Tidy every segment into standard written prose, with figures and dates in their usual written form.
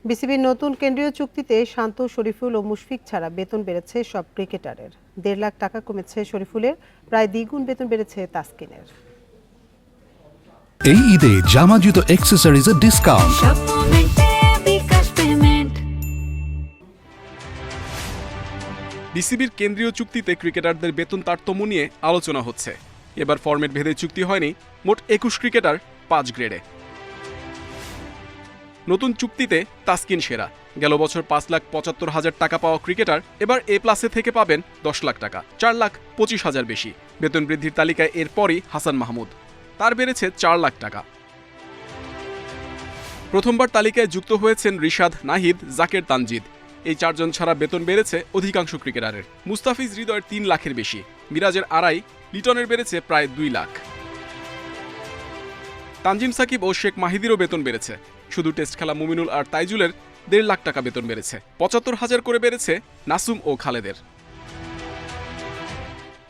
বিসিবির নতুন কেন্দ্রীয় চুক্তিতে শান্ত, শরীফুল ও মুশফিক ছাড়া বেতন বেড়েছে সব ক্রিকেটারের। ১.৫ লাখ টাকা কমেছে শরীফুলের, প্রায় দ্বিগুণ বেতন বেড়েছে তাসকিনের। এই ঈদে জামা জুতো অ্যাক্সেসরিজের ডিসকাউন্ট। বিসিবির কেন্দ্রীয় চুক্তিতে ক্রিকেটারদের বেতন তারতম্য নিয়ে আলোচনা হচ্ছে। এবার ফরম্যাট ভেদে চুক্তি হয়নি, মোট ২১ ক্রিকেটার ৫ গ্রেডে। নতুন চুক্তিতে তাসকিন সেরা। গেল বছর ৫,৭৫,০০০ টাকা পাওয়া ক্রিকেটার এবার এ প্লাসে থেকে পাবেন ১০ লাখ টাকা, ৪,২৫,০০০ বেশি। বেতন বৃদ্ধির তালিকায় এরপরই হাসান মাহমুদ, তার বেড়েছে ৪ লাখ টাকা। প্রথমবার তালিকায় যুক্ত হয়েছেন রিশাদ, নাহিদ, জাকের, তানজিদ। এই ৪ জন ছাড়া বেতন বেড়েছে অধিকাংশ ক্রিকেটারের। মুস্তাফিজ হৃদয়ের ৩ লাখের বেশি, মিরাজের ২.৫, লিটনের বেড়েছে প্রায় ২ লাখ। তানজিম সাকিব ও শেখ মাহিদিরও বেতন বেড়েছে। শুধু টেস্ট খেলা মুমিনুল আর তাইজুলের ১.৫ লাখ টাকা বেতন বেড়েছে। ৭৫,০০০ করে বেড়েছে নাসুম ও খালেদের।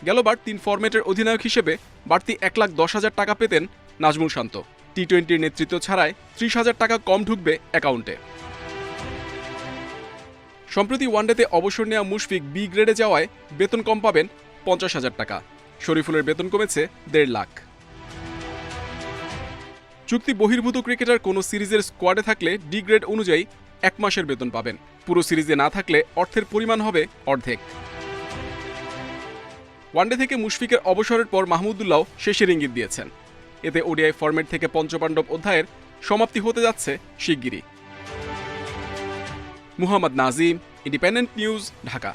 গেলবার ৩ ফরম্যাটের অধিনায়ক হিসেবে বাড়তি ১,১০,০০০ টাকা পেতেন নাজমুল শান্ত। টি-20-র নেতৃত্ব ছাড়াই ৩০,০০০ টাকা কম ঢুকবে অ্যাকাউন্টে। সম্প্রতি ওয়ানডেতে অবসর নেওয়া মুশফিক বি গ্রেডে যাওয়ায় বেতন কম পাবেন ৫০,০০০ টাকা। শরীফুলের বেতন কমেছে ১.৫ লাখ। চুক্তি বহির্ভূত ক্রিকেটার কোনো সিরিজের স্কোয়াডে থাকলে ডি গ্রেড অনুযায়ী ১ মাসের বেতন পাবেন। পুরো সিরিজে না থাকলে অর্থের পরিমাণ হবে অর্ধেক। ওয়ানডে থেকে মুশফিকের অবসরের পর মাহমুদুল্লাহ শেষের ইঙ্গিত দিয়েছেন। এতে ওডিআই ফরম্যাট থেকে পঞ্চপাণ্ডব অধ্যায়ের সমাপ্তি হতে যাচ্ছে শিগগিরই। Muhammad Nazim, independent news, Dhaka.